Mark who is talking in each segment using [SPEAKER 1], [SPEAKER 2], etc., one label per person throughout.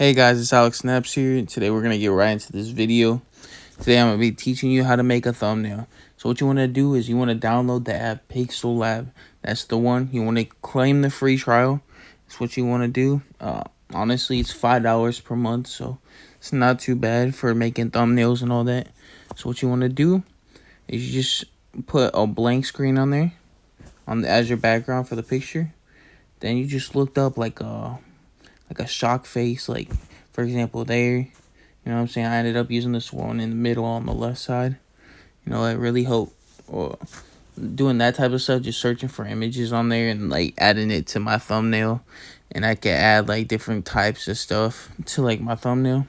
[SPEAKER 1] Hey guys, it's Alex Snaps here. Today we're going to get right into this video. Today I'm going to be teaching you how to make a thumbnail. So what you want to do is you want to download the app Pixel Lab. That's the one. You want to claim the free trial. That's what you want to do. Honestly, it's $5 per month, so it's not too bad for making thumbnails and all that. So what you want to do is you just put a blank screen on there as your background for the picture. Then you just looked up like a shock face, like for example there, you know what I'm saying. I ended up using this one in the middle on the left side. You know, it really helped. Or doing that type of stuff, just searching for images on there and like adding it to my thumbnail. And I can add like different types of stuff to like my thumbnail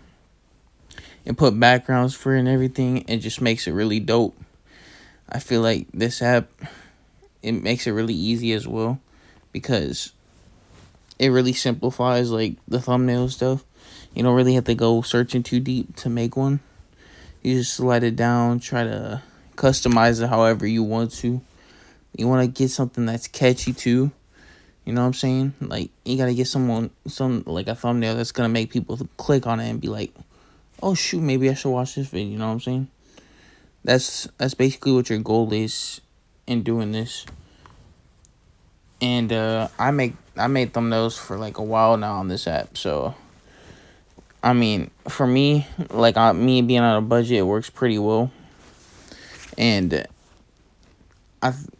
[SPEAKER 1] and put backgrounds for it and everything. It just makes it really dope. I feel like this app, it makes it really easy as well, because it really simplifies like the thumbnail stuff. You don't really have to go searching too deep to make one. You just slide it down, try to customize it however you want to. You want to get something that's catchy too. You know what I'm saying? Like, you got to get like a thumbnail that's going to make people click on it and be like, oh shoot, maybe I should watch this video. You know what I'm saying? That's basically what your goal is in doing this. And I made thumbnails for like a while now on this app. So I mean, for me, like me being on a budget, it works pretty well. And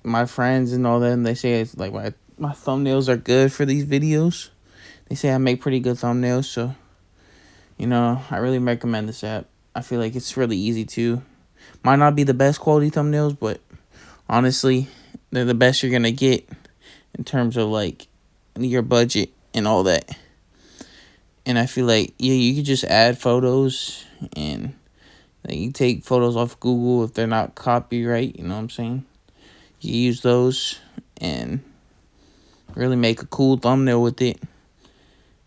[SPEAKER 1] my friends and all that, and they say it's like my thumbnails are good for these videos. They say I make pretty good thumbnails, so you know, I really recommend this app. I feel like it's really easy too. Might not be the best quality thumbnails, but honestly, they're the best you're gonna get in terms of like your budget and all that. And I feel like, yeah, you could just add photos and like, you take photos off Google if they're not copyright, you know what I'm saying? You use those and really make a cool thumbnail with it.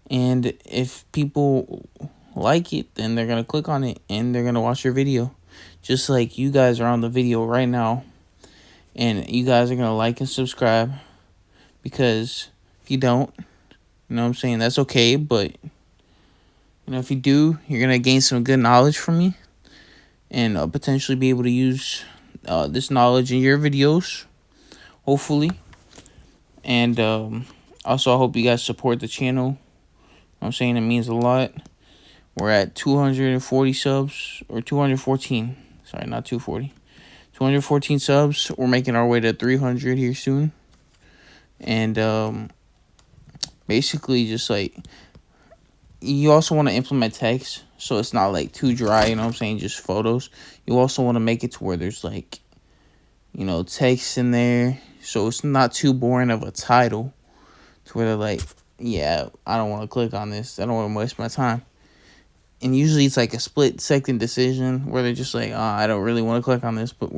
[SPEAKER 1] And if people like it, then they're going to click on it and they're going to watch your video. Just like you guys are on the video right now. And you guys are going to like and subscribe. Because if you don't, you know what I'm saying, that's okay. But, you know, if you do, you're going to gain some good knowledge from me. And potentially be able to use this knowledge in your videos. Hopefully. And also, I hope you guys support the channel. You know what I'm saying? It means a lot. We're at 240 subs. Or 214. Sorry, not 240. 214 subs. We're making our way to 300 here soon. And basically just like, you also want to implement text so it's not like too dry, you know what I'm saying, just photos. You also want to make it to where there's like, you know, text in there so it's not too boring of a title to where they're like, yeah, I don't want to click on this, I don't want to waste my time. And usually it's like a split-second decision where they're just like, oh, I don't really want to click on this, but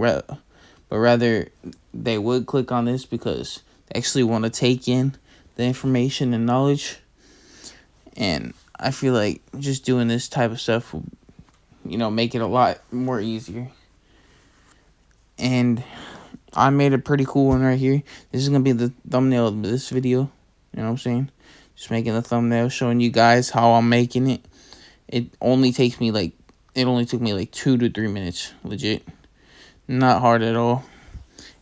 [SPEAKER 1] rather they would click on this because they actually want to take in the information and knowledge. And I feel like just doing this type of stuff will, you know, make it a lot more easier. And I made a pretty cool one right here. This is going to be the thumbnail of this video. You know what I'm saying? Just making the thumbnail, showing you guys how I'm making it. It only took me like 2 to 3 minutes, legit. Not hard at all.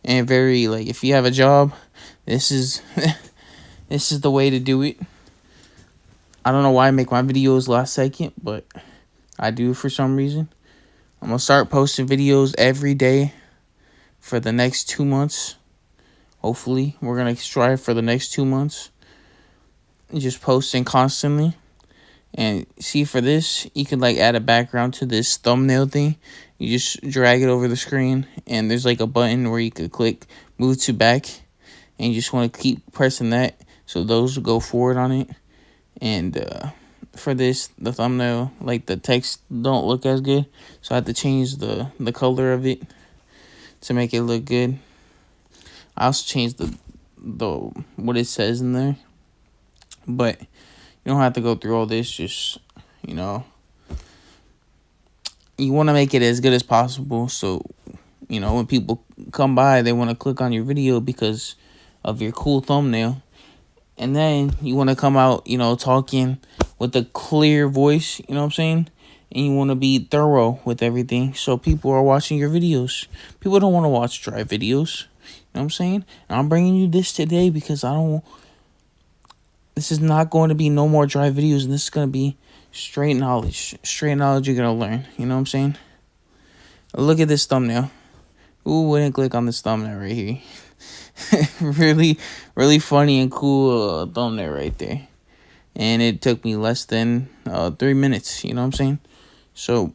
[SPEAKER 1] And very, like, if you have a job, this is this is the way to do it. I don't know why I make my videos last second, but I do for some reason. I'm going to start posting videos every day for the next 2 months. Hopefully, we're going to strive for the next 2 months. Just posting constantly. And see, for this, you can like add a background to this thumbnail thing. You just drag it over the screen, and there's like a button where you could click move to back. And you just want to keep pressing that so those will go forward on it. And for this, the thumbnail, like the text don't look as good, so I have to change the color of it to make it look good. I also changed the what it says in there, but you don't have to go through all this. Just, you know, you want to make it as good as possible, so you know when people come by, they want to click on your video because of your cool thumbnail. And then you want to come out, you know, talking with a clear voice, you know what I'm saying? And you want to be thorough with everything, so people are watching your videos. People don't want to watch dry videos, you know what I'm saying? And I'm bringing you this today because this is not going to be no more dry videos, and this is going to be straight knowledge you're going to learn, you know what I'm saying? Look at this thumbnail. Who wouldn't click on this thumbnail right here? Really, really funny and cool thumbnail right there. And it took me less than 3 minutes, you know what I'm saying? So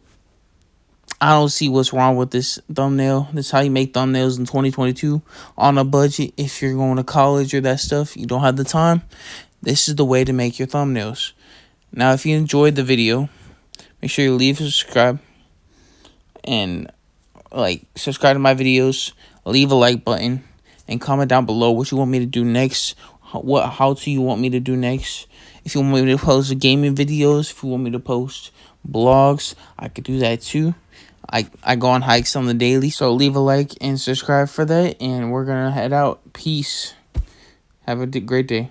[SPEAKER 1] I don't see what's wrong with this thumbnail. This is how you make thumbnails in 2022 on a budget. If you're going to college or that stuff, you don't have the time, this is the way to make your thumbnails. Now, if you enjoyed the video, make sure you leave a subscribe and subscribe to my videos, leave a like button, and comment down below what you want me to do next. How do you want me to do next? If you want me to post gaming videos, if you want me to post blogs, I could do that too. I go on hikes on the daily, so leave a like and subscribe for that, and we're gonna head out. Peace. Have a great day.